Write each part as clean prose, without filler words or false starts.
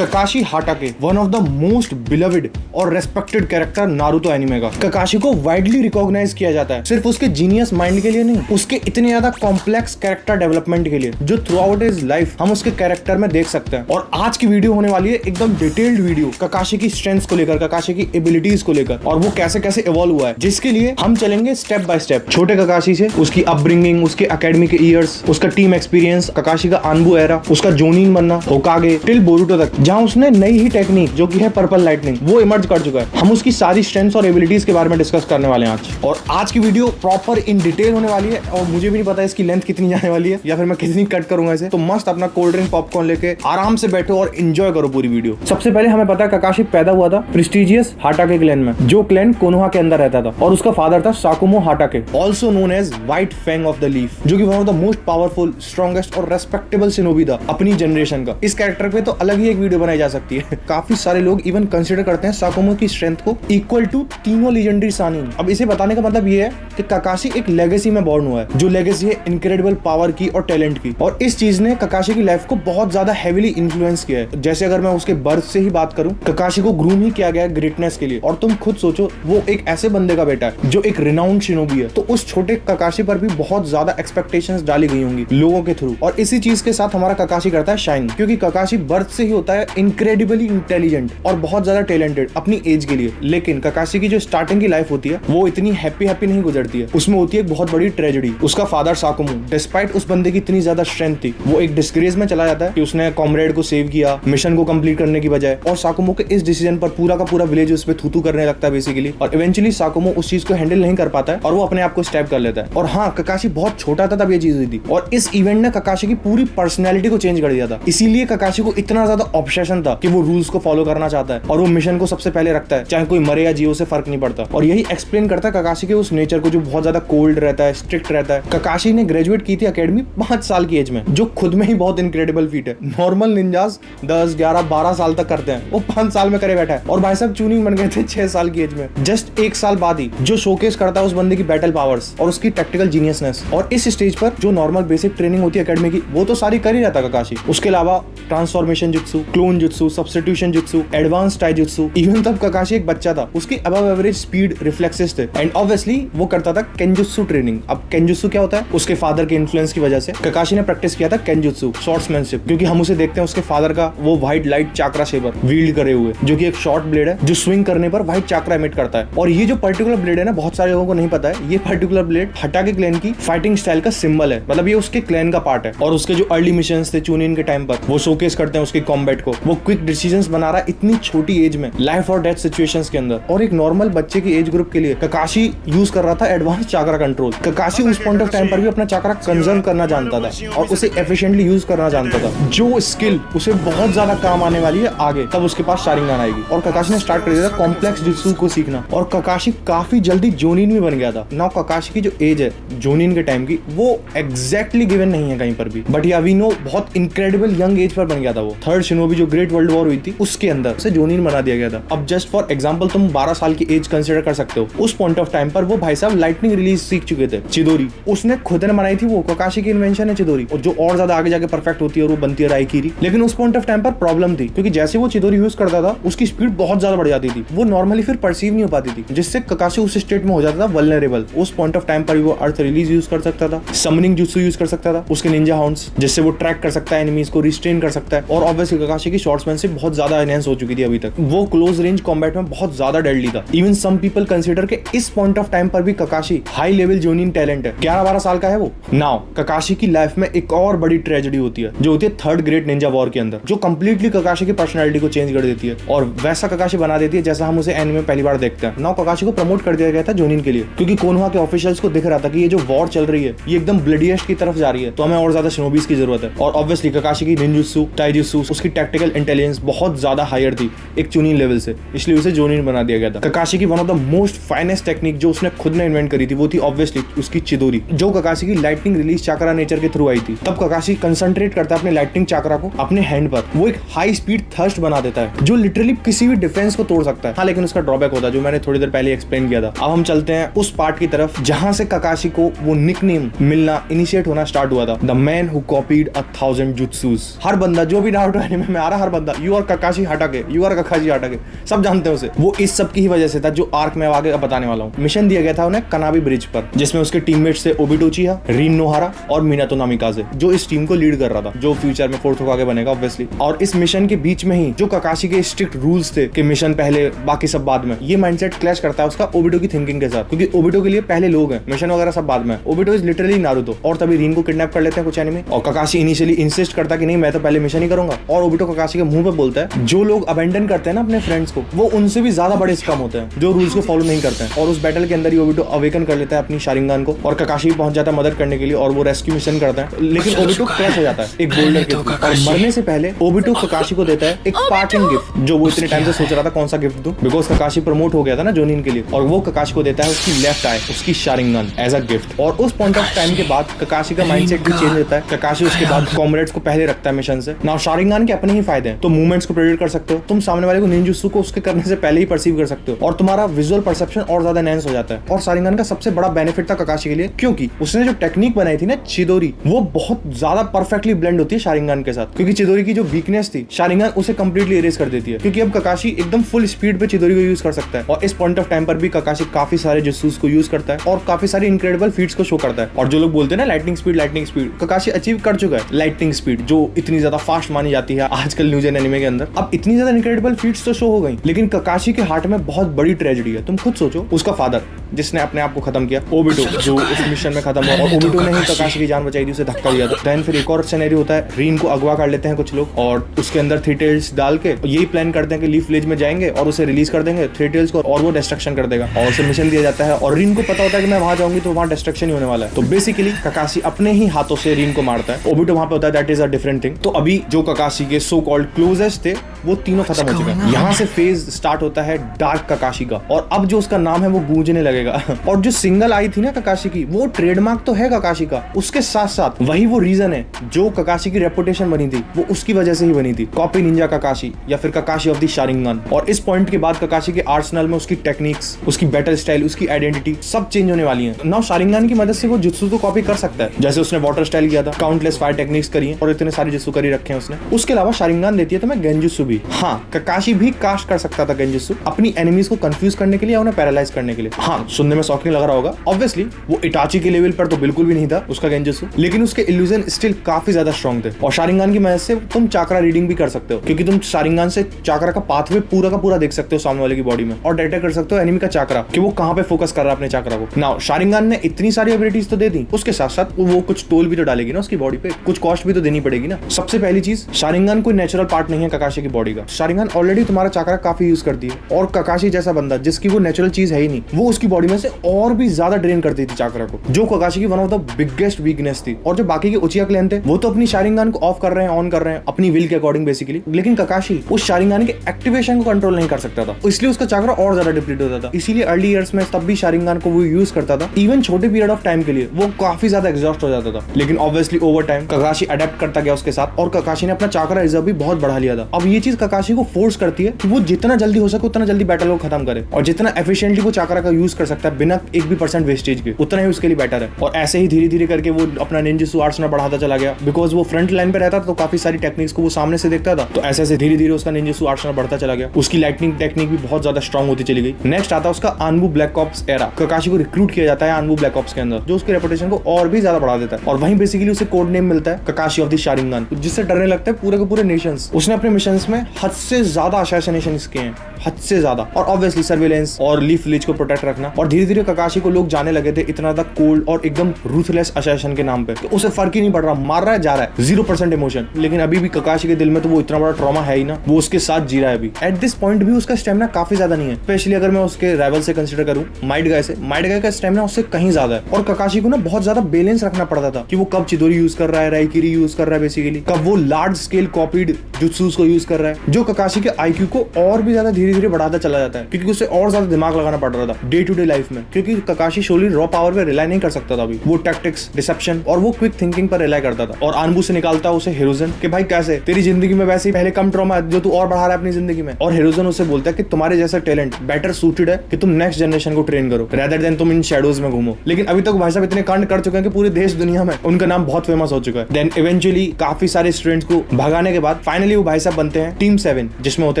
ककाशी Hatake, one of the most beloved और respected character Naruto anime का। Kakashi को widely recognise किया जाता है सिर्फ उसके जीनियस माइंड के लिए नहीं, उसके इतने ज्यादा कॉम्प्लेक्स कैरेक्टर डेवलपमेंट के लिए जो थ्रू आउट हिज लाइफ हम उसके कैरेक्टर में देख सकते हैं। और आज की वीडियो होने वाली है एकदम डिटेल्ड वीडियो ककाशी की स्ट्रेंथ्स को लेकर, ककाशी की एबिलिटीज को लेकर और वो कैसे कैसे इवॉल्व हुआ है, जिसके लिए हम चलेंगे स्टेप बाय स्टेप। छोटे ककाशी से उसकी अपब्रिंगिंग, उसके एकेडमी के ईयर्स, उसका टीम एक्सपीरियंस, ककाशी का आनबू एरा, उसका जोनिन बनना, होकागे टिल बोरुटो तक, जहां उसने नई ही टेक्निक जो कि है पर्पल लाइटनिंग वो इमर्ज कर चुका है। हम उसकी सारी स्ट्रेंथ्स और एबिलिटीज के बारे में डिस्कस करने वाले हैं आज। और आज की वीडियो प्रॉपर इन डिटेल होने वाली है और मुझे भी नहीं पता इसकी लेंथ कितनी जाने वाली है या फिर मैं कितनी कट करूंगा इसे। तो मस्त अपना कोल्ड ड्रिंक पॉपकॉर्न लेके आराम से बैठो और एंजॉय करो पूरी वीडियो। सबसे पहले हमें पता है ककाशी पैदा हुआ था प्रेस्टिजियस हाटाके क्लैन में, जो क्लैन कोनोहा के अंदर रहता था, और उसका फादर था Sakumo Hatake, also known as White Fang of the Leaf, जो कि one of the most powerful, strongest और रेस्पेक्टेबल शिनोबी था अपनी जनरेशन का। इस कैरेक्टर पे तो अलग ही एक वीडियो बनाई जा सकती है। काफी सारे लोग इवन कंसिडर करते हैं साकुमो की स्ट्रेंथ को इक्वल टू तीनों लीजेंडरी सानिन। अब इसे बताने का मतलब ये है कि ककाशी एक लेगेसी में बॉर्न हुआ है, जो लेगेसी है इनक्रेडिबल पावर की और टैलेंट की, और इस चीज ने ककाशी की लाइफ को बहुत ज्यादा हेविली इन्फ्लुएंस किया है। जैसे अगर मैं उसके बर्थ से ही बात करूं, ककाशी को ग्रूम ही किया गया है ग्रेटनेस के लिए। और तुम खुद सोचो, वो एक ऐसे बंदे का बेटा है जो एक रिनाउंड शिनोबी है, तो उस छोटे ककाशी पर भी बहुत ज्यादा एक्सपेक्टेशंस डाली गई होंगी लोगों के थ्रू। और इसी चीज के साथ हमारा ककाशी करता है शाइन, क्योंकि ककाशी बर्थ से ही होता है इनक्रेडिबली इंटेलिजेंट और बहुत ज्यादा टैलेंटेड अपनी एज के लिए। लेकिन ककाशी की जो स्टार्टिंग की लाइफ होती है वो इतनी हैप्पी नहीं गुजरती है, उसमें होती है एक बहुत बड़ी ट्रेजेडी। उसका फादर साकुमो, डिस्पाइट उस बंदे की इतनी ज्यादा स्ट्रेंथ थी, वो एक डिस्ग्रेस में चला जाता है कि उसने कॉमरेड को सेव किया मिशन को कंप्लीट करने की बजाय। और साकुमो के इस डिसीजन पर पूरा का पूरा विलेज उस पे थूथू करने लगता है बेसिकली, और इवेंचुअली साकुमो उस चीज को हैंडल नहीं कर पाता है और वो अपने आप को स्टैब कर लेता है। और हाँ, ककाशी बहुत छोटा था तब ये चीज हुई थी, और इस इवेंट ने ककाशी की पूरी पर्सनैलिटी को चेंज कर दिया था। इसीलिए ककाशी को इतना ज्यादा ऑब्सेशन था कि वो रूल्स को फॉलो करना चाहता है और वो मिशन को सबसे पहले रखता है, चाहे कोई मरे या जियो से फर्क नहीं पड़ता। और यही एक्सप्लेन करता है ककाशी के उस नेचर को जो बहुत ज्यादा कोल्ड रहता है, स्ट्रिक्ट रहता है। ककाशी ने ग्रेजुएट की थी एकेडमी 5 साल की एज में, जो खुद में ही बहुत इनक्रेडिबल फीट है। नॉर्मल निंजास 10, 11, 12 साल तक करते हैं, वो 5 साल में करे बैठा है। और भाई साहब चूनिंग बन गए थे 6 साल की एज में, जस्ट 1 साल बाद ही, जो शोकेस करता है उस बंदे की बैटल पावर्स और उसकी टैक्टिकल जीनियसनेस। और इस स्टेज पर जो नॉर्मल बेसिक ट्रेनिंग होती है एकेडमी की, वो तो सारी कर ही रहता ककाशी। उसके अलावा transformation jutsu, clone jutsu, substitution jutsu, advance taijutsu, even तब ककाशी एक बच्चा था, उसकी अबव एवरेज स्पीड रिफ्लेक्सेस थे, एंड ऑब्वियसली वो करता था केंजुत्सु ट्रेनिंग। अब केंजुत्सु क्या होता है? उसके फादर के इन्फ्लुएंस की वजह से ककाशी ने प्रैक्टिस किया था केंजुत्सु, स्वॉर्ड्समैनशिप, क्योंकि हम उसे देखते हैं उसके फादर का वो white light chakra sabre wield करे हुए, जो कि एक शॉर्ट ब्लेड है जो स्विंग करने पर व्हाइट चाक्रा एमिट करता है। और ये जो पर्टिकुलर ब्लेड है ना, बहुत सारे लोगों को नहीं पता है, ये पर्टिकुलर ब्लेड हाटाके क्लैन की फाइटिंग स्टाइल का सिंबल है, मतलब ये उसके क्लैन का पार्ट है। और उसके जो अर्ली मिशंस थे चूनिन के टाइम पर, वो शोकेस करते हैं उसके कॉम्बैट को। वो क्विक डिसीजंस बना रहा है इतनी छोटी एज में, लाइफ और डेथ सिचुएशंस के अंदर। और एक नॉर्मल बच्चे की एज ग्रुप के लिए ककाशी यूज कर रहा था एडवांस चाक्रा कंट्रोल। ककाशी उस पॉइंट ऑफ टाइम पर भी अपना चाक्रा कंजर्व करना जानता था और उसे एफिशिएंटली यूज करना जानता था, जो स्किल उसे बहुत ज्यादा काम आने वाली है आगे, तब उसके पास शारिंगान आएगी। और ककाशी ने स्टार्ट कर दिया था कॉम्प्लेक्स जुत्सु को सीखना, और ककाशी काफी जल्दी जोनिन भी बन गया था। नाउ ककाशी की जो एज है जोनिन के टाइम की, वो एग्जैक्टली गिवन नहीं है कहीं पर भी, बट या वी नो बहुत इनक्रेडिबल यंग एज पर बन गया था वो। थर्ड शिनोबी जो ग्रेट वर्ल्ड वॉर हुई थी उसके अंदर से जोनिन बना दिया गया था। अब जस्ट फॉर एग्जांपल तुम 12 साल की एज कंसीडर कर सकते हो। उस पॉइंट ऑफ टाइम पर वो भाई साहब लाइटनिंग रिलीज सीख चुके थे। चिदोरी उसने खुद ने बनाई थी, वो ककाशी की इन्वेंशन है चिदोरी, और जो और ज्यादा आगे जाके परफेक्ट होती है और वो बनती है राइकिरी। लेकिन उस पॉइंट ऑफ टाइम पर प्रॉब्लम थी, क्योंकि जैसे वो चिदोरी यूज करता था उसकी स्पीड बहुत ज्यादा बढ़ जाती थी, वो नॉर्मली फिर परसीव नहीं हो पाती थी, जिससे ककाशी उस स्टेट में हो जाता था वल्नरेबल। उस पॉइंट ऑफ टाइम पर वो अर्थ रिलीज यूज कर सकता था, समनिंग जुत्सु यूज कर सकता था, उसके निंजा हाउंड्स, जिससे वो ट्रैक कर सकता है एनिमीज को, रिस्ट्रेन कर सकता है। और ऑब्वियसली ककाशी की शॉर्ट्समैनशिप बहुत ज्यादा एनहांस हो चुकी थी अभी तक, वो क्लोज रेंज कॉम्बैट में बहुत ज्यादा डेडली था। इवन सम पीपल कंसीडर के इस पॉइंट ऑफ टाइम पर भी ककाशी हाई लेवल जोनिन टैलेंट है। 11-12 साल का है वो। नाउ ककाशी की लाइफ में एक और बड़ी ट्रेजेडी होती है, जो होती है थर्ड ग्रेट निंजा वॉर के अंदर, जो कंप्लीटली ककाशी की पर्सनालिटी को चेंज कर देती है और वैसा ककाशी बना देती है जैसा हम उसे एनिमे में पहली बार देखते हैं। नाउ ककाशी को प्रमोट कर दिया गया था जोनिन के लिए, क्योंकि कोनोहा के ऑफिशियल्स को दिख रहा था कि ये जो वॉर चल रही है ये एकदम ब्लडीएस्ट की तरफ जा रही है, तो हमें और ज्यादा शिनोबीज की जरूरत है। और ऑब्वियसली ककाशी की निंजुत्सु, टाइजुत्सु, उसकी टैक्टिकल इंटेलिजेंस बहुत ज्यादा हायर थी एक चूनिन लेवल से, इसलिए उसे जोनिन बना दिया गया था। ककाशी की one of the most finest technique जो उसने खुद ने इन्वेंट करी थी वो थी ऑब्वियसली उसकी चिदोरी, जो ककाशी की लाइटनिंग रिलीज चाक्रा नेचर के थ्रू आई थी। तब ककाशी कंसंट्रेट करता है अपने लाइटनिंग चाक्रा को अपने हैंड पर, वो एक हाई स्पीड थर्स्ट बना देता है जो लिटरली किसी भी डिफेंस को तोड़ सकता है। हाँ, लेकिन उसका ड्रॉबैक होता है जो मैंने थोड़ी देर पहले एक्सप्लेन किया था। अब हम चलते हैं उस पार्ट की तरफ जहां से ककाशी को वो निकनेम मिलना, इनिशिएट होना स्टार्ट हुआ था, द मैन हु कॉपीड 1000 जुत्सुस। हर बंदा जो भी नारुतो एनिमे में आ रहा हर बंदा you are Kakashi Hatake, you are Kakashi Hatake, सब जानते हैं उसे। वो इस सब की ही वजह से था जो आर्क में आगे बताने वाला हूँ। मिशन दिया गया था उन्हें कनाबी ब्रिज पर, जिसमें उसके टीममेट्स थे ओबिटो उचिहा, रीन नोहारा और मिनातो नामिकाजे, जो इस टीम को लीड कर रहा था, जो फ्यूचर में फोर्थ होके बनेगा ऑब्वियसली। और इस मिशन के बीच में ही जो ककाशी के स्ट्रिक्ट रूल्स थे कि मिशन पहले बाकी सब बाद में, ये माइंडसेट क्लैश करता है उसका ओबिटो की थिंकिंग के साथ, क्योंकि ओबिटो के लिए पहले लोग हैं, मिशन वगैरह सब बाद में। Obito is literally Naruto. और तभी रीन को किडनैप कर लेते हैं कुछ एनिमी, और ककाशी इनिशियली इंसिस्ट करता कि नहीं मैं तो पहले मिशन ही करूंगा, और ओबिटो ककाशी के मुंह पे बोलता है जो लोग अबेंडन करते हैं ना अपने फ्रेंड्स को, वो उनसे भी ज्यादा बड़े स्कम होते हैं जो रूल्स को फॉलो नहीं करते हैं। और उस बैटल के अंदर ही ओबिटो अवेकन कर लेता है अपनी शारिंगान को, और ककाशी पहुंच जाता है मदद करने के लिए, और वो रेस्क्यू मिशन करता है। लेकिन ओबिटो क्रैश हो जाता है एक बोल्डर के ऊपर, और मरने से पहले ओबिटो ककाशी को देता है एक पार्टिंग गिफ्ट, जो वो इतने टाइम से सोच रहा था कौन सा गिफ्ट दूं, बिकॉज ककाशी प्रमोट हो गया था ना जोनिन के लिए, और वो ककाशी को देता है उसकी लेफ्ट आई, उसकी शारिंगन एज अ गिफ्ट। और उस पॉइंट ऑफ टाइम के बाद ककाशी का माइंडसेट भी चेंज होता है। ककाशी उसके बाद कॉमरेड्स को पहले रखता है मिशन से। नाउ शारिंगन के अपने ही फायदे हैं, तो मूवमेंट्स को प्रेडिक्ट कर सकते हो, तुम सामने वाले को निंजुत्सु को उसके करने से पहले ही परसीव कर सकते हो, और तुम्हारा विजुअल परसेप्शन और ज्यादा एनहांस हो जाता है। और शारिंगन का सबसे बड़ा बेनिफिट था ककाशी के लिए, क्योंकि उसने जो टेक्निक बनाई थी ना चिदोरी, वो बहुत ज्यादा परफेक्टली ब्लेंड होती है शारिंगन के साथ, क्योंकि चिदोरी की जो वीकनेस थी शारिंगन उसे कंप्लीटली इरेज कर देती है, क्योंकि अब ककाशी एकदम फुल स्पीड पे चिदोरी को यूज कर सकता है। और इस पॉइंट ऑफ टाइम पर भी ककाशी काफी सारे जुत्सुस को यूज करता है और काफी सारी इनक्रेडिबल फीट्स को शो करता है। और जो लोग बोलते हैं ना लाइटनिंग स्पीड, ककाशी अचीव कर चुका है लाइटनिंग स्पीड, जो इतनी ज्यादा फास्ट मानी जाती है आजकल न्यू जेन एनिमे के अंदर। अब इतनी ज्यादा इनक्रेडिबल फीट्स तो शो हो गई, लेकिन ककाशी के हार्ट में बहुत बड़ी ट्रेजेडी है। तुम खुद सोचो, उसका फादर जिसने अपने आप को खत्म किया, ओबिटो, जो उस मिशन में खत्म हुआ, और ओबिटो ने ही ककाशी की जान बचाई थी, उसे धक्का दिया था। देन फिर एक और सिनेरियो होता है, रीन को अगवा कर लेते हैं कुछ लोग, और उसके अंदर थ्री टेल्स डाल के यही प्लान करते हैं कि लीफ विलेज में जाएंगे और उसे रिलीज कर देंगे थ्री टेल्स को, और वो डिस्ट्रक्शन कर देगा, और उसे मिशन दिया जाता है। और रीन को पता होता है कि मैं वहां जाऊंगी तो वहां डिस्ट्रक्शन ही होने वाला है, तो बेसिकली ककाशी अपने ही हाथों से रीन को मारता है। ओबिटो वहां पे होता है, that is a different thing. तो अभी जो ककाशी के सो कॉल्ड क्लोजेस्ट थे वो तीनों खत्म हो चुके हैं। यहाँ से फेज स्टार्ट होता है डार्क ककाशी का, और अब जो उसका नाम है वो गूंजने लगेगा। और जो सिंगल आई थी ना ककाशी की, वो ट्रेडमार्क तो है ककाशी का, उसके साथ साथ वही वो रीजन है जो ककाशी की रेपुटेशन बनी थी, वो उसकी वजह से ही बनी थी। कॉपी निंजा ककाशी या फिर ककाशी ऑफ द शारिंगन। और इस पॉइंट के बाद ककाशी के आर्सेनल में उसकी टेक्निक्स, उसकी बैटल स्टाइल, उसकी आइडेंटिटी सब चेंज होने वाली है। नाउ शारिंगन की मदद से वो जुत्सु को कॉपी कर सकता है, जैसे उसने वाटर स्टाइल किया था, काउंटलेस फायर टेक्निक्स करी है, और इतने सारे जुत्सु करी रखे हैं उसने। उसके अलावा शारिंगन देती है तुम्हें गेंजुत्सु भी। हाँ, ककाशी भी कास्ट कर सकता था गेंजुत्सु अपनी एनिमीज को कंफ्यूज करने के लिए, उन्हें पैरालाइज करने के लिए। हाँ, सुनने में शॉकिंग लग रहा होगा, ऑब्वियसली वो इटाची के लेवल पर तो बिल्कुल भी नहीं था उसका गेंजुत्सु, लेकिन उसके इल्यूजन स्टिल काफी ज्यादा स्ट्रॉन्ग थे। और शारिंगन की मदद से तुम चाक्रा रीडिंग भी कर सकते हो, क्योंकि तुम शारिंगन से चाक्रा का पाथवे पूरा का पूरा देख सकते हो सामने वाले की बॉडी में, और डिटेक्ट कर सकते हो एनिमी का चाक्रा कि वो कहां पे फोकस कर रहा है अपने चाक्रा को। नाउ शारिंगन ने इतनी सारी एबिलिटीज तो दे दी, उसके साथ साथ वो कुछ टोल भी तो डालेगी ना उसकी बॉडी पे, कुछ कॉस्ट भी तो देनी पड़ेगी ना। सबसे पहली चीज, शारिंगन कोई नेचुरल पार्ट नहीं है ककाशी की बॉडी का। शारिंगन ऑलरेडी तुम्हारा चाक्रा काफी यूज करती है, और ककाशी जैसा बंदा जिसकी वो नेचुरल चीज है ही नहीं, वो उसकी बॉडी में से और भी ज्यादा ड्रेन करती थी चाक्रा को, जो ककाशी की one of the biggest weakness थी। और जो बाकी के उचिहा क्लैन थे वो तो अपनी शारिंगन को ऑफ कर रहे हैं, ऑन कर रहे हैं अपनी विल के अकॉर्डिंग बेसिकली, लेकिन ककाशी उस शारिंगन के एक्टिवेशन को कंट्रोल नहीं कर सकता था, इसलिए उसका चाक्रा और ज्यादा डिप्लीट होता था। इसीलिए अर्ली ईयर्स में तब भी शारिंगन को वो यूज करता था, इवन छोटे पीरियड ऑफ टाइम के लिए वो काफी ज्यादा एग्जॉस्ट हो जाता था। लेकिन ऑब्वियसली ओवर टाइम ककाशी अडेप्ट करता गया उसके साथ, और ककाशी ने अपना चाक्रा रिजर्व भी बहुत बढ़ा लिया था। अब ये चीज ककाशी को फोर्स करती है कि वो जितना जल्दी हो सके उतना जल्दी बैटल को खत्म करे, और जितना एफिशिएंटली वो चाक्रा का यूज कर सकता है बिना एक भी % वेस्टेज के, उतना ही उसके लिए बेटर है। और ऐसे ही धीरे धीरे करके वो अपना निंजुत्सु आर्सेनल बढ़ाता चला गया, बिकॉज वो फ्रंट लाइन पे रहता था तो काफी सारी टेक्निक्स को वो सामने से देखता था, तो ऐसे ऐसे धीरे धीरे उसका निंजुत्सु आर्सेनल बढ़ता चला गया। उसकी लाइटनिंग टेक्निक भी बहुत ज्यादा स्ट्रॉन्ग होती चली गई। नेक्स्ट आता है उसका आनबू ब्लैक ऑप्स एरा। ककाशी को रिक्रूट किया जाता है आनबू ब्लैक ऑप्स के अंदर, जो उसकी रेपुटेशन को और भी ज्यादा बढ़ा देता है, और वहीं बेसिकली उसे कोड नेम मिलता है ककाशी ऑफ द शारिंगन, जिससे डरने लगता है पूरे के पूरे नेशंस। उसने अपने मिशंस में हद से ज्यादा असैसिनेशन किए हैं, हद से ज्यादा, और ऑब्वियसली सर्विलेंस और लीफ विलेज को प्रोटेक्ट रखना। और धीरे धीरे ककाशी को लोग जाने लगे थे इतना ज्यादा कोल्ड और एकदम रूथलेस असैसिन के नाम पे, तो उसे फर्क ही नहीं पड़ रहा, मार रहा है जा रहा है, 0% इमोशन। लेकिन अभी भी ककाशी के दिल में तो वो इतना बड़ा ट्रॉमा है ही ना, वो उसके साथ जी रहा है अभी। एट दिस पॉइंट भी उसका स्टेमिना काफी ज्यादा नहीं है, स्पेशली अगर मैं उसके राइवल से कंसीडर करूं माइट गाय से, माइट गाय का स्टेमिना उससे कहीं ज्यादा है। और ककाशी को ना बहुत ज्यादा बैलेंस रखना पड़ता था कि वो कब चिदोरी यूज कर रहा है, राइकिरी यूज कर रहा है बेसिकली, कब वो लार्ज स्केल कॉपीड जुत्सुस को यूज कर रहा रहा है, जो ककाशी के आईक्यू को और भी ज्यादा धीरे धीरे बढ़ाता चला जाता है, क्योंकि उसे और ज्यादा दिमाग लगाना पड़ रहा था डे टू डे लाइफ में, क्योंकि ककाशी सोली रॉ पावर पे रिलाई नहीं कर सकता था अभी। वो टैक्टिक्स, डिसेप्शन और वो क्विक थिंकिंग पर रिलाई करता था। और अनबू से निकालता उसे हिरोजन कि भाई कैसे तेरी जिंदगी में वैसे ही पहले कम ट्रॉमा है जो तू और बढ़ा रहा है अपनी जिंदगी में। और हिरोजन उसे बोलता है कि तुम्हारे जैसा टैलेंट बेटर सूटेड है कि तुम नेक्स्ट जनरेशन को ट्रेन करो रेदर देन तुम इन शैडोज में घूमो। लेकिन अभी तक भाई साहब इतने कांड कर चुके हैं कि पूरे देश दुनिया में उनका नाम बहुत फेमस हो चुका है। देन इवेंचुअली काफी सारे स्टूडेंट्स को भगाने के बाद फाइनली वो भाई साहब बनते हैं टीम 7, जिसमें होते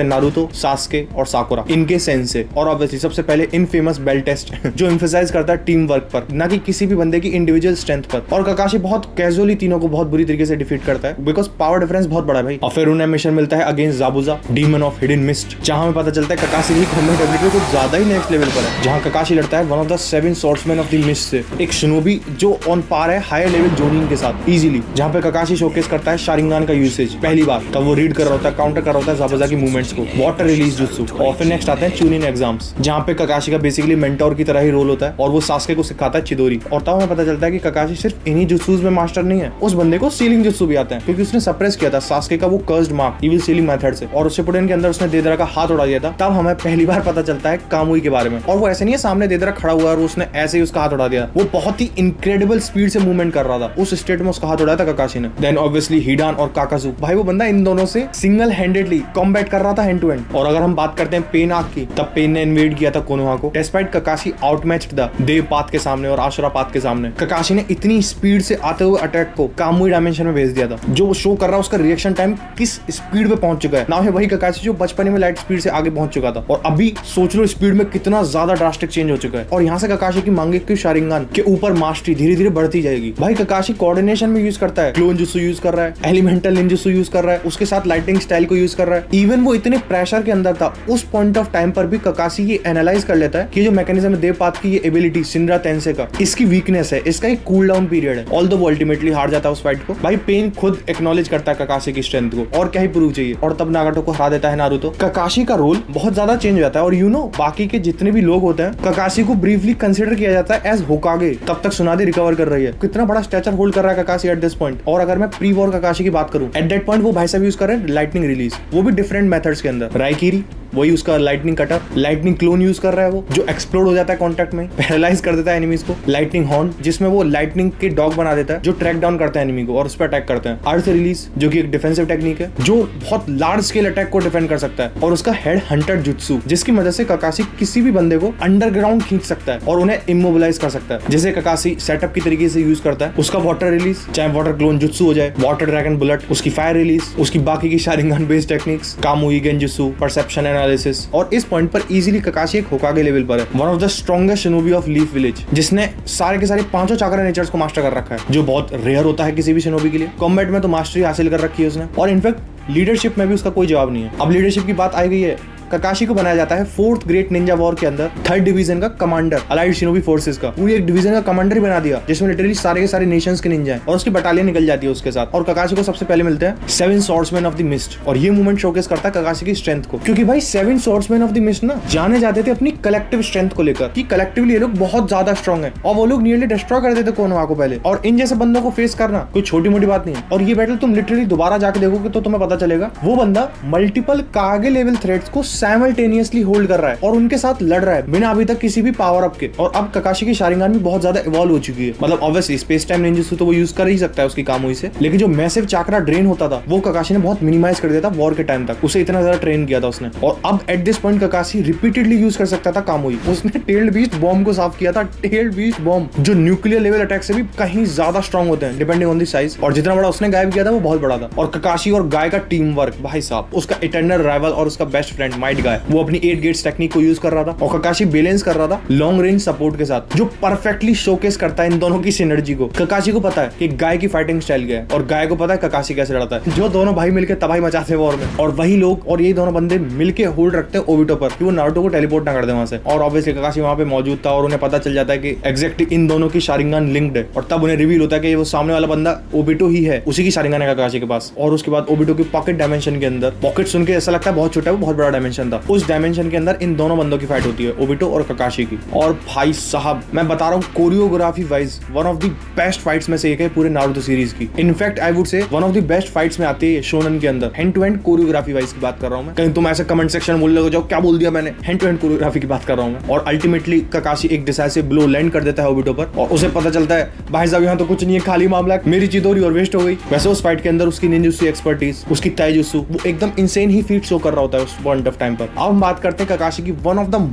हैं नारुतो, सास्के और साकुरा, इनके सेंसे। और ऑब्वियसली सबसे पहले इनफेमस बेल टेस्ट जो एम्फसाइज करता है टीम वर्क पर, ना कि किसी भी बंदे की इंडिविजुअल स्ट्रेंथ पर। और ककाशी बहुत कैजुअली तीनों को बहुत बुरी तरीके से डिफीट करता है, बिकॉज पावर डिफरेंस बहुत बड़ा है भाई। और फिर उन्हें मिशन मिलता है against Zabuza, demon of hidden mist, जहां हमें पता चलता है ककाशी की कॉम्बैट एबिलिटी कुछ ज्यादा ही नेक्स्ट लेवल पर है, जहां ककाशी लड़ता है one of the 7 swordsman of the mist से, एक शिनोबी जो ऑन पार है हायर लेवल जोनिन के साथ इजीली, जहां पे ककाशी शोकेस करता है शारिंगान का यूसेज पहली बार, तब वो रीड कर रहा होता है, काउंटर कर रहा होता है जाबुजा की मूवमेंट्स को, वाटर रिलीज जुत्सु। और फिर नेक्स्ट आते हैं चूनिन एग्जाम्स, जहां पे ककाशी का बेसिकली मेंटोर की तरह ही रोल होता है और वो सास्के को सिखाता है चिदोरी। और तब हमें पता चलता है कि ककाशी सिर्फ इन्हीं जुत्सूज में मास्टर नहीं है, उस बंदे को सीलिंग जुत्सु भी आता है, क्योंकि उसने सप्रेस किया था सास्के का वो cursed mark evil ceiling method से, और उससे पुडेन के अंदर उसने देदरा का हाथ उड़ा दिया था। तब हमें पहली बार पता चलता है कामुई के बारे में। और वो ऐसे नहीं है सामने देदरा खड़ा हुआ और उसने ऐसे ही उसका हाथ उड़ा दिया, वो बहुत ही इनक्रेडिबल स्पीड से मूवमेंट कर रहा था, उस स्टेट में उसका हाथ उड़ाया था ककाशी ने। देन ऑब्वियसली हिडान और काकाजू, भाई वो बंदा इन दोनों से सिंगल हैंडेडली कॉम्बैट कर रहा था हैंड टू हैंड। और अगर हम बात करते हैं पेन आर्क की, तब पेन ने इन्वेड किया था कोनोहा को, डिस्पाइट ककाशी आउटमैच्ड था देव पाथ के सामने और आशुरा पाथ के सामने। ककाशी ने इतनी स्पीड से आते हुए अटैक को कामुई डायमेंशन में भेज दिया था, जो शो कर रहा है उसका रिएक्शन टाइम किस स्पीड पे पहुंच चुका है। ना है वही ककाशी जो बचपन में लाइट स्पीड से आगे पहुंच चुका था, और अभी सोच लो स्पीड में कितना ज्यादा ड्रास्टिक चेंज हो चुका है। और यहाँ से ककाशी की मांगेक्यू शारिंगान के ऊपर मास्टरी धीरे धीरे बढ़ती जाएगी। भाई ककाशी कोऑर्डिनेशन में यूज करता है, क्लोन जुत्सु यूज कर रहा है, एलिमेंटल निंजुत्सु यूज कर रहा है, उसके साथ लाइटिंग स्टाइल को यूज कर रहा है। इवन वो इतने प्रेशर के अंदर था, उस पॉइंट ऑफ टाइम पर भी ककाशी ये एनालाइज कर लेता है कि जो मैकेनिज्म है देवपात की ये एबिलिटी शिनरा तेंसे का, इसकी वीकनेस है, इसका एक कूल डाउन पीरियड है। ऑल्दो वो अल्टीमेटली हार जाता है उस फाइट को। भाई पेन खुद एक्नॉलेज करता है ककाशी की स्ट्रेंथ को, और क्या ही प्रूव चाहिए। और तब नागाटो को हरा देता है नारुतो। ककाशी का रोल बहुत ज्यादा चेंज हो जाता है, और यू नो बाकी के जितने भी लोग होते हैं ककाशी को ब्रीफली कंसीडर किया जाता है एज होकागे। तब तक सुनादे रिकवर कर रही है, कितना बड़ा स्टेचर होल्ड कर रहा है ककाशी एट दिस पॉइंट। और अगर मैं प्री वॉर ककाशी की बात करूं, एट दैट पॉइंट वो भाई साहब यूज कर रहे हैं लाइटनिंग रिलीज, वो भी डिफरेंट मेथड्स के अंदर। राइकिरी वही उसका lightning cutter, lightning clone use कर रहा है वो, जो एक्सप्लोड हो जाता है कांटेक्ट में, पैरालाइज कर देता है एनिमीज को। लाइटनिंग हॉर्न, जिसमें वो लाइटनिंग के डॉग बना देता है जो ट्रैक डाउन करता है एनिमी को और उस पर अटैक करते हैं। अर्थ रिलीज, जो कि एक डिफेंसिव टेक्निक है, जो बहुत लार्ज स्केल अटैक को डिफेंड कर सकता है। और उसका हेड हंटर जुत्सु, जिसकी मदद से ककाशी किसी भी बंदे को अंडरग्राउंड खींच सकता है और उन्हें इमोबिलाइज कर सकता है, जिसे ककाशी सेटअप की तरीके से यूज करता है। उसका वाटर रिलीज, चाहे वाटर क्लोन जुत्सु हो जाए, वाटर ड्रैगन बुलेट, उसकी फायर रिलीज, उसकी बाकी की Sharingan based techniques, Kamui genjutsu, perception analysis. और इस पॉइंट पर इजीली ककाशी एक होकागे लेवल पर है, one of the strongest shinobi of leaf village, जिसने सारे के सारे पांचों चाकरा नेचर्स को मास्टर कर रखा है, जो बहुत रेयर होता है किसी भी शिनोबी के लिए। कॉम्बैट में तो मास्टरी हासिल कर रखी है उसने, और इनफैक्ट लीडरशिप में भी उसका कोई जवाब नहीं है। अब लीडरशिप की बात आई गई है, ककाशी को बनाया जाता है 4th ग्रेट निंजा वॉर के अंदर 3rd डिवीजन का कमांडर अलाइड शिनोबी फोर्सेस का। पूरी एक डिवीजन का कमांडर ही बना दिया, जिसमें लिटरली सारे के सारे नेशंस के निंजा हैं, और उसकी बटालियन निकल जाती है उसके साथ। और ककाशी को सबसे पहले मिलते हैं 7 स्वॉर्ड्समैन ऑफ द मिस्ट, और ये मूवमेंट शोकेस करता है ककाशी की स्ट्रेंथ को, क्योंकि भाई 7 स्वॉर्ड्समैन ऑफ द मिस्ट ना जाने जाते थे अपनी कलेक्टिव स्ट्रेंथ को लेकर, कि कलेक्टिवली ये लोग बहुत ज्यादा स्ट्रॉन्ग है, और वो लोग नियरली डिस्ट्रॉय कर देते कोनोहा को पहले। और इन जैसे बंदों को फेस करना कोई छोटी मोटी बात नहीं है। और ये बैटल तुम लिटरली दोबारा जाके देखोगे तो तुम्हें पता चलेगा वो बंदा मल्टीपल कागे लेवल थ्रेट्स को साइमल्टेनियसली होल्ड कर रहा है और उनके साथ लड़ रहा है बिना अभी तक किसी भी पावर अप के। और अब ककाशी की शारिंगान भी बहुत ज्यादा इवॉल्व हो चुकी है, मतलब ऑब्वियसली स्पेस टाइम निंजुत्सु तो वो यूज कर ही सकता है उसकी कामुई से, लेकिन जो मैसिव चाकरा ड्रेन होता था वो ककाशी ने बहुत मिनिमाइज कर दिया था वॉर के टाइम तक, उसे इतना ज्यादा ट्रेन किया था उसने। और अब at this point ककाशी repeatedly use कर सकता था कामुई। उसने टेल्ड बीस्ट बॉम्ब को साफ किया था, टेल्ड बीस्ट बॉम्ब जो न्यूक्लियर लेवल अटैक से भी कहीं ज्यादा स्ट्रॉन्ग होते हैं डिपेंडिंग ऑन द साइज, और जितना बड़ा उसने गायब किया था वो बहुत बड़ा था। और ककाशी और गाय का टीम वर्क, भाई साहब, उसका इटर्नल राइवल और उसका बेस्ट फ्रेंड माइट गाय, वो अपनी 8 गेट्स टेक्निक को यूज कर रहा था, और ककाशी बैलेंस कर रहा था लॉन्ग रेंज सपोर्ट के साथ, जो परफेक्टली शोकेस करता है इन दोनों की सिनर्जी को। ककाशी को पता है कि गाय की फाइटिंग स्टाइल क्या है, और गाय को पता है ककाशी कैसे लड़ता है, जो दोनों भाई मिलकर तबाही मचाते हैं वॉर में। और वही लोग और ये दोनों बंदे मिलके होल्ड रखते हैं ओबिटो पर कि वो नारुतो को टेलीपोर्ट ना कर दे वहां से। और ऑब्वियसली ककाशी वहां पे मौजूद था, और उन्हें पता चल जाता है कि एग्जैक्टली इन दोनों की शारिंगान लिंक्ड है, और तब उन्हें रिवील होता है कि वो सामने वाला बंदा ओबिटो ही है, उसी की शारिंगान है ककाशी के पास। और उसके बाद ओबिटो की पॉकेट डायमेंशन के अंदर, पॉकेट सुन के ऐसा लगता है बहुत छोटा है, वो बहुत बड़ा डायमेंशन डायमेंशन था, उस डायमेंशन के अंदर इन दोनों बंदों की फाइट होती है, ओबिटो और ककाशी की। और भाई साहब मैं बता रहा हूँ choreography wise one of the best fights में से एक है पूरे नारुतो सीरीज की। In fact I would say one of the best fights में आती है शोनन के अंदर। Hand to hand choreography wise की बात कर रहा हूँ मैं, कहीं तुम ऐसे कमेंट सेक्शन बोल रहे हो क्या बोल दिया मैंने, हैंड टू हैंड कोरियोग्राफी की बात कर रहा हूँ मैं। और अल्टीमेटली ककाशी एक डिसाइसिव ब्लो लैंड कर देता है ओबिटो पर और उसे पता चलता है भाई साहब यहाँ तो कुछ नहीं है, खाली मामला मेरी चिदोरी और वेस्ट हो गई। वैसे उस फाइट के अंदर उसकी निंजुत्सु एक्सपर्टीज, उसकी ताइजुत्सु, वो एकदम इंसेन ही फीट शो कर रहा होता है उस पॉइंट ऑफ टाइम पर। अब हम बात करते हैं ककाशी की one of the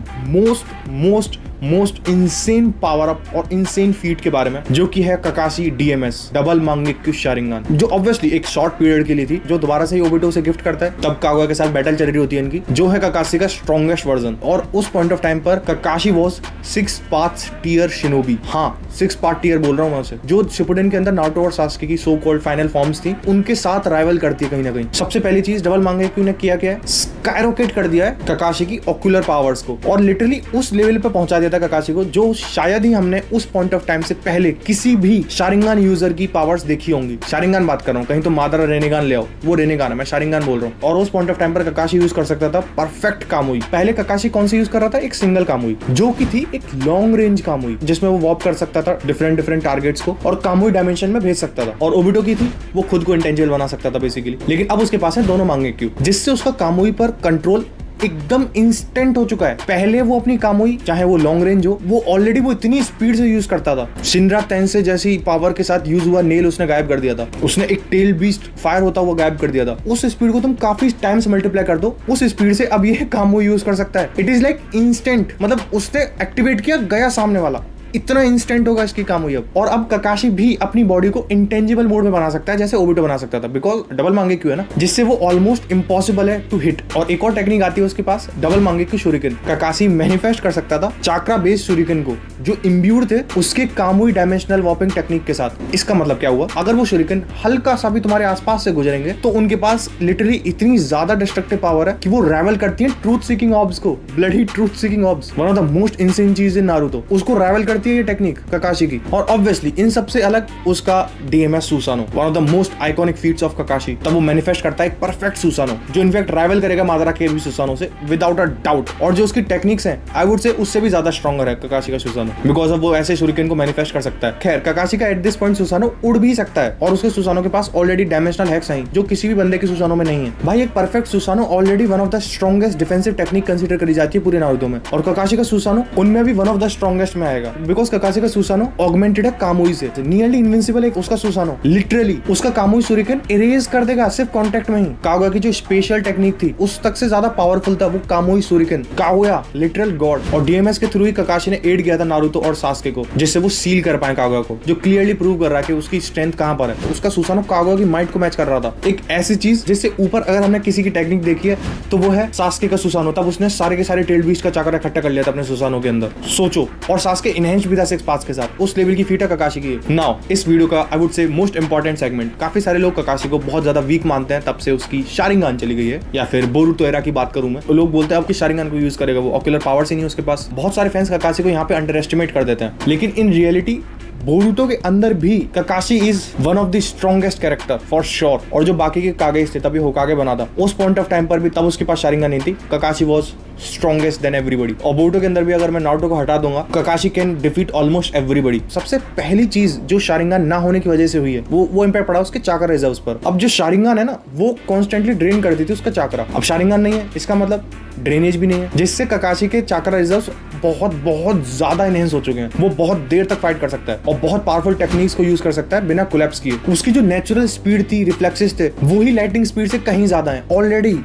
most insane power up और इंसेन फीट के बारे में, जो कि है ककाशी डीएमएस, डबल मांगेक्यू शारिंगन, जो ऑब्वियसली एक शॉर्ट पीरियड के लिए थी, जो दोबारा से ही ओबिटो से गिफ्ट करता है। तब कागुया के साथ बैटल चल रही होती है इनकी, जो है ककाशी का स्ट्रॉन्गेस्ट वर्जन। और उस पॉइंट ऑफ टाइम पर ककाशी वाज 6 पाथ टियर शिनोबी। हाँ 6 पाथ टियर बोल रहा हूँ मैं उसे, जो शिपुडेन के अंदर नारुतो और सास्के की सो कॉल्ड फाइनल फॉर्म्स थी उनके साथ राइवल करती है कहीं ना कहीं। सबसे पहली चीज डबल मांगेक्यू ने किया क्या है, स्काईरॉकेट कर दिया है ककाशी की ऑक्यूलर पावर्स को और लिटरली उस लेवल पे पहुंचा दिया था ककाशी को जो शायद ही हमने उस पॉइंट ऑफ टाइम से पहले किसी भी शारिंगन यूजर की पावर्स देखी होंगी। शारिंगन बात कर रहा हूँ, कहीं तो मादर रेनेगान ले आओ, वो रेनेगान है, मैं शारिंगन बोल रहा हूँ। और उस पॉइंट ऑफ टाइम पर ककाशी यूज कर सकता था परफेक्ट कामुई। पहले ककाशी कौन सी यूज कर रहा था, एक सिंगल कामुई, जो की थी एक लॉन्ग रेंज कामुई, जिसमें वो वॉप कर सकता था डिफरेंट टारगेट्स को और कामुई डायमेंशन में भेज सकता था। और ओबिटो की थी वो खुद को इंटेंजिबल बना सकता था बेसिकली। लेकिन अब उसके पास है दोनों मांगेक्यू, जिससे उसका कामुई पर कंट्रोल एकदम इंस्टेंट हो चुका है। पहले वो अपनी कामुई चाहे वो लॉन्ग रेंज हो, वो ऑलरेडी वो इतनी स्पीड से यूज करता था। शिनरा तेंसे जैसी पावर के साथ यूज हुआ नेल उसने गायब कर दिया था, उसने एक टेल बीस्ट फायर होता हुआ गायब कर दिया था। उस स्पीड को तुम काफी टाइम से मल्टीप्लाई कर दो, उस स्पीड से अब ये कामुई यूज कर सकता है। इट इज लाइक इंस्टेंट, मतलब उसने एक्टिवेट किया गया सामने वाला, इतना इंस्टेंट होगा इसकी काम हुई अब। और अब ककाशी भी अपनी बॉडी को इंटेंजिबल मोड में बना सकता है जैसे ओबिटो बना सकता था, बिकॉज डबल मांगेक्यू है ना, जिससे वो ऑलमोस्ट इम्पॉसिबल है टू हिट। और एक और टेक्निक आती है उसके पास, डबल मांगेक्यू शूरिकन। ककाशी मैनिफेस्ट कर सकता था चाक्रा बेस्ड शूरिकन को जो इम्ब्यूड थे उसके कामुई डायमेंशनल वॉपिंग टेक्निक के साथ। इसका मतलब क्या हुआ, अगर वो शूरिकन हल्का सा भी तुम्हारे आसपास से गुजरेंगे तो उनके पास लिटरली इतनी ज्यादा डिस्ट्रक्टिव पावर है कि वो राइवल करती है ट्रूथ सीकिंग ऑब्स को, bloody truth seeking orbs, one of the most insane चीज इन नारुतो, उसको राइवल करती है ये टेक्निक ककाशी की। और ऑब्वियसली इन सबसे अलग उसका DMS Susanoo, one of the most iconic feats of Kakashi. तब वो मैनिफेस्ट करता है एक परफेक्ट सुसानो जो इनफैक्ट राइवल करेगा मादारा के भी सुसानो से विदाउट अ डाउट। और जो उसकी टेक्निक्स हैं आई वुड से उससे भी ज्यादा स्ट्रॉन्गर है ककाशी का सुसानो, बिकॉज ऑफ वो ऐसे शूरिकन को मैनिफेस्ट कर सकता है। खैर ककाशी का एट दिस पॉइंट सुसानो उड़ भी सकता है और उसके सुसानो के पास ऑलरेडी डायमेंशनल हैक्स हैं जो किसी भी बंदे के सुसानो में नहीं है। भाई एक perfect Susanoo already one of the strongest defensive technique consider करी जाती है पूरे नारुतो में, और ककाशी का सुसानो उनमें भी वन ऑफ द स्ट्रॉन्गेस्ट में आएगा, बिकॉज ककाशी का सुसानो ऑगमेंटेड है कामुई से, नियरली इनविंसिबल है उसका सुसानो। लिटरली उसका कामुई शूरिकन इरेज कर देगा सिर्फ कांटेक्ट में ही। कागुया की जो स्पेशल टेक्निक थी उस तक से ज्यादा पावरफुल था वो कामुई शूरिकन। कागुया लिटरल गॉड, और डीएमएस के थ्रू ही ककाशी ने एड किया था नारुतो और सास्के को, जिससे वो सील कर पाए कागुया को, जो क्लियरली प्रूव कर रहा है कि उसकी स्ट्रेंथ कहां पर है। तो उसका सुसानो कागुया की माइट को मैच कर रहा था। एक ऐसी चीज जिससे ऊपर अगर हमने किसी की टेक्निक देखी है तो वो है सास्के का सुसानो। तब उसने सारे के सारे टेल बीस्ट का चाकर इकट्ठा कर लिया था अपने सुसानो के अंदर, सोचो। और सास्के इनहेंस भी था 6 पाथ्स के साथ, उस लेवल की फीट है ककाशी की। नाउ इस वीडियो का आई वुड से मोस्ट इंपॉर्टेंट सेगमेंट, काफी सारे लोग ककाशी को बहुत ज्यादा वीक मानते हैं, तब से उसकी शारिंगन चली गई है, या फिर बोरुतो एरा की बात करूं मैं तो लोग बोलते हैं अब कि शारिंगन को यूज करेगा, वो ऑक्यूलर पावर्स ही नहीं उसके पास। बहुत सारे फैंस ककाशी को यहाँ पे अंडर एस्टिमेट कर देते हैं, लेकिन इन रियलिटी बोरुतो के अंदर भी Kakashi is one of the strongest character for sure. और जो बाकी के कागेज थे तभी होकागे बना था उस पॉइंट ऑफ टाइम पर भी, तब उसके पास शारिंगन नहीं थी। ककाशी वाज स्ट्रॉन्गेस्ट देन एवरीबॉडी। और बोरुतो के अंदर भी अगर मैं नारुतो को हटा दूंगा, ककाशी कैन डिफीट ऑलमोस्ट एवरीबॉडी। सबसे पहली चीज जो शारिंगन ना होने की वजह से हुई है वो इंपैक्ट पड़ा उसके चाकर रिजर्व्स पर। अब जो शारिंगन है ना वो कॉन्स्टेंटली ड्रेन कर देती थी उसका चाकरा, अब शारिंगन नहीं है, इसका मतलब ड्रेनेज भी नहीं है, जिससे ककाशी के चाकरा रिजर्व्स बहुत ज्यादा इनहेंस हो चुके हैं। वो बहुत देर तक फाइट कर सकता है और बहुत पावरफुल टेक्निक्स को यूज कर सकता है बिना कोलैप्स किए। उसकी जो नेचुरल स्पीड थी, रिफ्लेक्सेस थे, वो ही लाइटनिंग स्पीड से कहीं ज्यादा है ऑलरेडी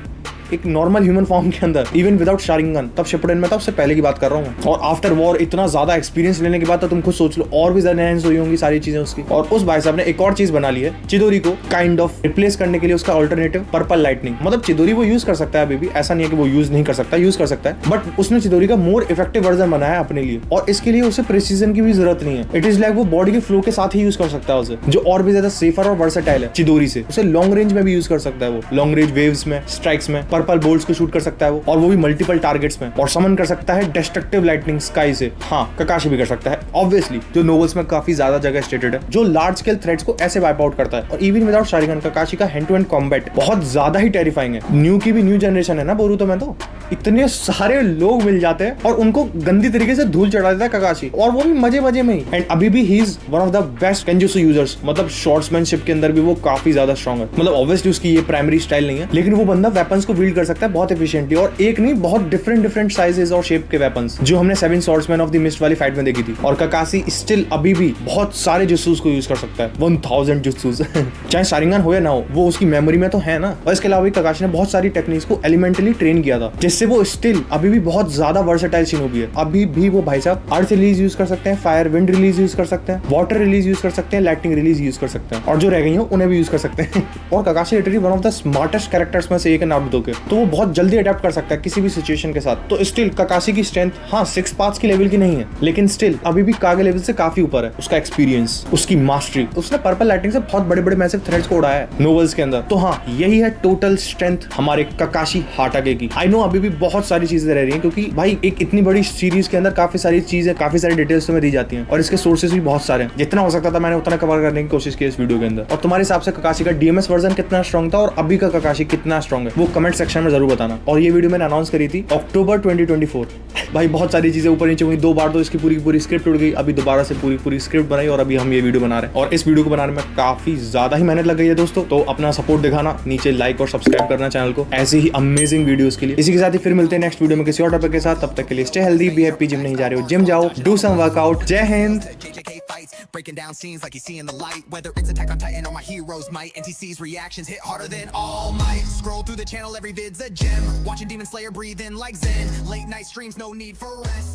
एक नॉर्मल ह्यूमन फॉर्म के अंदर, इवन विदाउट शारिंगन। तब शिपुडेन में था, उससे पहले की बात कर रहा हूँ। और आफ्टर वॉर इतना ज्यादा एक्सपीरियंस लेने के बाद तो तुम खुद सोच लो और भी ज्यादा एनहांस हुई होंगी सारी चीजें उसकी। और उस भाई साहब ने एक और चीज बना ली है, चिदोरी को काइंड ऑफ रिप्लेस करने के लिए उसका अल्टरनेटिव पर्पल लाइटनिंग। मतलब चिदोरी वो यूज कर सकता है अभी भी, ऐसा नहीं है कि वो यूज नहीं कर सकता, यूज कर सकता है, बट उसने चिदोरी का मोर इफेक्टिव वर्जन बनाया अपने लिए, और इसके लिए उसे प्रिसीजन की भी जरूरत नहीं है। इट इज लाइक वो बॉडी के फ्लो के साथ ही यूज कर सकता है उसे, जो और भी ज्यादा सेफर और वर्सेटाइल है चिदोरी से। उसे लॉन्ग रेंज में भी यूज कर सकता है, वो लॉन्ग रेंज वेव्स में, स्ट्राइक्स में, पर पर्पल बोल्ट्स को शूट कर सकता है वो, और वो भी मल्टीपल टारगेट्स में, और समन कर सकता है डिस्ट्रक्टिव लाइटनिंग स्काई से। हाँ, ककाशी भी कर सकता है ऑब्वियसली, जो नोवेल्स में काफी ज्यादा जगह स्टेटेड है, जो लार्ज स्केल थ्रेट्स को ऐसे वाइप आउट करता है। और इवन विदाउट शारिगन, ककाशी का हैंड टू हैंड कॉम्बैट बहुत ज्यादा ही टेरिफाइंग है। न्यू की भी न्यू जनरेशन है ना बोरूतो में, तो इतने सारे लोग मिल जाते हैं और उनको गंदी तरीके से धूल चढ़ा देता है ककाशी, और वो भी मजे मजे में ही। एंड अभी भी he is one of the best kenjutsu users, मतलब शॉर्ट्समैनशिप के अंदर भी वो काफी ज्यादा स्ट्रॉन्ग है। मतलब ऑब्वियसली उसकी ये प्राइमरी स्टाइल नहीं है, लेकिन वो बंदा वेपन्स को विल्ड कर सकता है बहुत एफिशिएंटली, और एक नहीं बहुत डिफरेंट साइजेस और शेप के वेपन्स, जो हमने 7 स्वॉर्ड्समैन ऑफ द मिस्ट वाली फाइट में देखी थी। और ककाशी स्टिल अभी भी बहुत सारे जुत्सुस को यूज कर सकता है, 1000 जुत्सुस चाहे शारिंगन हो या ना हो, वो उसकी मेमोरी में तो है ना। और इसके अलावा ककाशी ने बहुत सारी टेक्निक्स को एलिमेंटली ट्रेन किया था, जिससे वो स्टिल अभी भी बहुत ज्यादा वर्सेटाइल शिनोबी है। अभी भी वो भाई साहब अर्थ रिलीज यूज कर सकते हैं, फायर विंड रिलीज यूज कर सकते हैं, वाटर रिलीज यूज कर सकते हैं, लाइटनिंग रिलीज यूज कर सकते हैं, और जो रह गई हो उन्हें भी यूज कर सकते हैं। और Kakashi literally one of the smartest characters में से एक है नारुतो के, तो वो बहुत जल्दी अडेप्ट कर सकता है किसी भी सिचुएशन के साथ। तो स्टिल ककाशी की स्ट्रेंथ हाँ 6 पाथ्स की लेवल की नहीं है, लेकिन स्टिल अभी भी कागे लेवल से काफी ऊपर है। उसका एक्सपीरियंस, उसकी मास्टरी, उसने पर्पल लाइटिंग से बहुत बड़े बड़े मैसिव थ्रेड्स को उड़ाया है नोवेल्स के अंदर। तो हाँ, यही है टोटल स्ट्रेंथ हमारे ककाशी हाटागे की। आई नो अभी भी बहुत सारी चीजें रह रही हैं, क्योंकि भाई एक इतनी बड़ी सीरीज के अंदर काफी सारी चीजें, काफी सारी डिटेल्स तुम्हें दी जाती हैं, और इसके सोर्सेज भी बहुत सारे हैं। जितना हो सकता था मैंने उतना कवर करने की कोशिश की इस वीडियो के अंदर। और तुम्हारे हिसाब से ककाशी का डीएमएस वर्जन कितना स्ट्रॉन्ग था और अभी का ककाशी कितना स्ट्रॉन्ग है, वो कमेंट सेक्शन में जरूर बताना। और ये वीडियो मैंने अनाउंस करी थी अक्टूबर 2024। भाई बहुत सारी चीजें ऊपर नीचे हुई, 2 बार तो इसकी पूरी की पूरी स्क्रिप्ट उड़ गई, अभी दोबारा से पूरी स्क्रिप्ट बनाई, और अभी हम ये वीडियो बना रहे हैं। और इस वीडियो को बनाने में काफी ज्यादा ही मेहनत लग गई है दोस्तों, तो अपना सपोर्ट दिखाना, नीचे लाइक और सब्सक्राइब करना चैनल को, ऐसे ही अमेजिंग वीडियोस के लिए। इसी के साथ ही फिर मिलते हैं नेक्स्ट वीडियो में किसी और टॉपिक के साथ। तब तक के लिए stay healthy, be happy. Gym नहीं जा रहे हो जिम जाओ, डू सम वर्कआउट। जय Hind. Breaking down scenes like you see in the light. Whether it's Attack on Titan or my heroes might, NTC's reactions hit harder than All Might. Scroll through the channel, every vid's a gem. Watching Demon Slayer breathe in like Zen. Late night streams, no need for rest.